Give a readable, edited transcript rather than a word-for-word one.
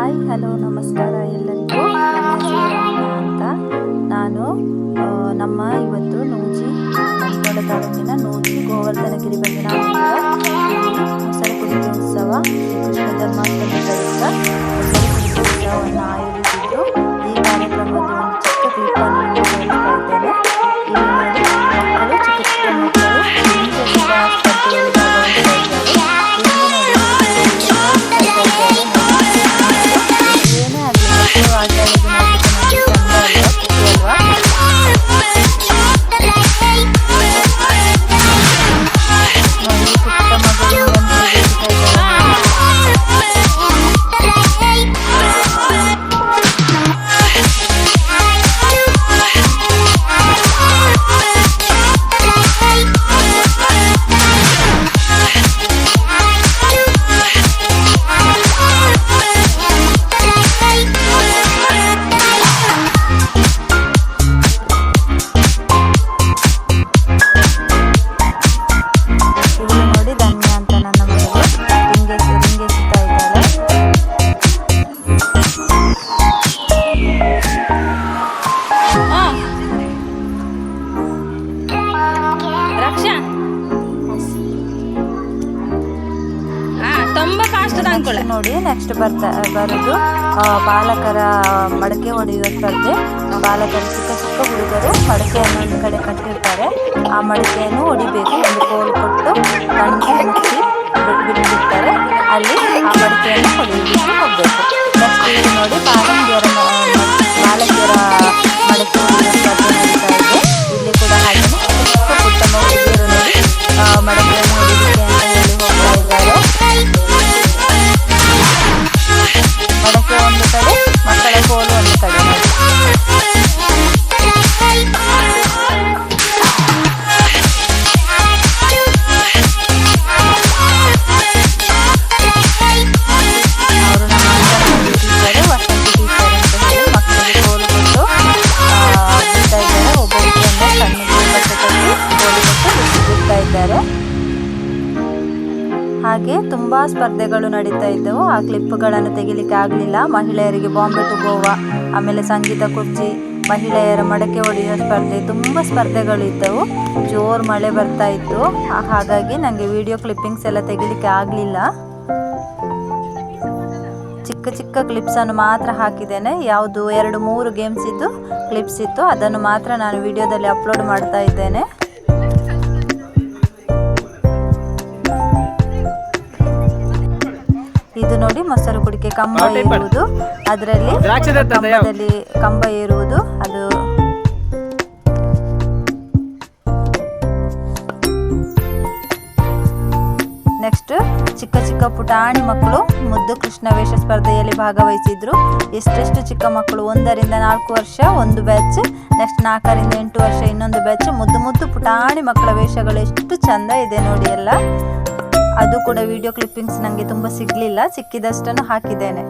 Hi hello ನಮಸ್ಕಾರ ಎಲ್ಲರಿಗೂ. ಅಂತ ನಾನು ಇವತ್ತು ನೂಜಿ ಮಂತ್ರಾಲ ತಾಲೂಕಿನ ನೂಜಿ ಗೋವರ್ಧನಗಿರಿ ಬಗ್ಗೆ ಮೊಸರು ಕುಡಿಕೆ ಉತ್ಸವ ಶ್ರೀಕೃಷ್ಣ ಜನ್ಮಾಷ್ಟಮಿ ಪ್ರಯುಕ್ತ ಮೊಸರು ಕುಡಿಕೆ ಉತ್ಸವವನ್ನು ಆಯೋಜಿಸಿದ್ದು ಈ ಕಾರ್ಯಕ್ರಮದ ಒಂದು ಚಿಕ್ಕ ಕ್ಲಿಪ್ಪನ್ನು ಹೇಳ್ತಾ ಇದ್ದೇನೆ. ಇಲ್ಲಿ ನೋಡಿ ಮಕ್ಕಳು ಚಿಕ್ಕ ಚಿಕ್ಕ ಮಕ್ಕಳು ನೋಡಿ. ನೆಕ್ಸ್ಟ್ ಬರೋದು ಬಾಲಕರ ಮಡಕೆ ಹೊಡೆಯುವ ಸ್ಪರ್ಧೆ. ಬಾಲಕರು ಚಿಕ್ಕ ಚಿಕ್ಕ ಹುಡುಗರು ಮಡಕೆಯನ್ನು ಒಂದು ಕಡೆ ಕಟ್ಟಿರ್ತಾರೆ. ಆ ಮಡಕೆಯನ್ನು ಹೊಡಿಬೇಕು. ಒಂದು ಕೋಲ್ ಕೊಟ್ಟು ಕಣ್ಣು ಮುಚ್ಚಿ ಬಿಟ್ಟಿರ್ತಾರೆ. ಅಲ್ಲಿ ಆ ಮಡಕೆಯನ್ನು ಹೊಡೆಯಲಿಕ್ಕೆ ಹೋಗಬೇಕು. ನೆಕ್ಸ್ಟ್ ನೋಡಿ ಬಾಲಕಿಯರ ಮಡಕೆ ಹೊಡೆಯುವ ಸ್ಪರ್ಧೆ ನಡೀತಾ ಇದೆ. ಇಲ್ಲಿ ಕೂಡ ಹಾಗೆ ಚಿಕ್ಕ ಪುಟ್ಟ ಹುಡುಗಿಯರು ನೋಡಿ ಮಡಕೆಯನ್ನು ಹೊಡಿಲಿಕ್ಕೆ ಅಂತ ಹೇಳಿ ಹೋಗ್ತಾ ಇದ್ದಾರೆ. ಮಡಕೆ ಒಂದು ಕಡೆ, ಮಕ್ಕಳ ಕೋಲು ಒಂದು ಕಡೆ. ಅವರು ನಮ್ಮ ಟೀಚರ್ ವಸಂತಿ ಟೀಚರ್ ಅಂತ ಹೇಳಿ ಮಕ್ಕಳಿಗೆ ಕೋಲು ಕೊಟ್ಟು ಬಿಡ್ತಾ ಇದ್ದಾರೆ. ಒಬ್ಬೊಬ್ಬರಿಗೆ ಕಣ್ಣಿಗೆ ಬಟ್ಟೆ ಕಟ್ಟಿ ಕೋಲು ಕೊಟ್ಟು ಬಿಡ್ತಾ ಇದ್ದಾರೆ. ಹಾಗೆ ತುಂಬ ಸ್ಪರ್ಧೆಗಳು ನಡೀತಾ ಇದ್ದವು. ಆ ಕ್ಲಿಪ್ಗಳನ್ನು ತೆಗಿಲಿಕ್ಕೆ ಆಗಲಿಲ್ಲ. ಮಹಿಳೆಯರಿಗೆ ಬಾಂಬೆ ಟು ಗೋವಾ, ಆಮೇಲೆ ಸಂಗೀತ ಕುರ್ಚಿ, ಮಹಿಳೆಯರ ಮಡಕೆ ಹೊಡೆಯುವ ಸ್ಪರ್ಧೆ, ತುಂಬ ಸ್ಪರ್ಧೆಗಳು ಇದ್ದವು. ಜೋರು ಮಳೆ ಬರ್ತಾ ಇತ್ತು. ಹಾಗಾಗಿ ನನಗೆ ವಿಡಿಯೋ ಕ್ಲಿಪ್ಪಿಂಗ್ಸ್ ಎಲ್ಲ ತೆಗಿಲಿಕ್ಕೆ ಆಗಲಿಲ್ಲ. ಚಿಕ್ಕ ಚಿಕ್ಕ ಕ್ಲಿಪ್ಸನ್ನು ಮಾತ್ರ ಹಾಕಿದ್ದೇನೆ. ಯಾವುದು 2-3 ಗೇಮ್ಸ್ ಇದ್ದು ಕ್ಲಿಪ್ಸ್ ಇತ್ತು, ಅದನ್ನು ಮಾತ್ರ ನಾನು ವಿಡಿಯೋದಲ್ಲಿ ಅಪ್ಲೋಡ್ ಮಾಡ್ತಾ ಇದ್ದೇನೆ. ಇದು ನೋಡಿ ಮೊಸರು ಕುಡಿಕೆ ಕಂಬ ಏರುವುದು, ಅದರಲ್ಲಿ ಕಂಬ ಏರುವುದು. ಅದು ನೆಕ್ಸ್ಟ್ ಚಿಕ್ಕ ಚಿಕ್ಕ ಪುಟಾಣಿ ಮಕ್ಕಳು ಮುದ್ದು ಕೃಷ್ಣ ವೇಷ ಸ್ಪರ್ಧೆಯಲ್ಲಿ ಭಾಗವಹಿಸಿದ್ರು. ಎಷ್ಟೆಷ್ಟು ಚಿಕ್ಕ ಮಕ್ಕಳು, 1ರಿಂದ 4 ವರ್ಷ ಒಂದು ಬ್ಯಾಚ್, ನೆಕ್ಸ್ಟ್ 4ರಿಂದ 8 ವರ್ಷ ಇನ್ನೊಂದು ಬ್ಯಾಚ್. ಮುದ್ದು ಮುದ್ದು ಪುಟಾಣಿ ಮಕ್ಕಳ ವೇಷಗಳು ಎಷ್ಟು ಚಂದ ಇದೆ ನೋಡಿ ಎಲ್ಲ. ಅದು ಕೂಡ ವಿಡಿಯೋ ಕ್ಲಿಪ್ಪಿಂಗ್ಸ್ ನನಗೆ ತುಂಬ ಸಿಗಲಿಲ್ಲ, ಸಿಕ್ಕಿದಷ್ಟನ್ನು ಹಾಕಿದ್ದೇನೆ.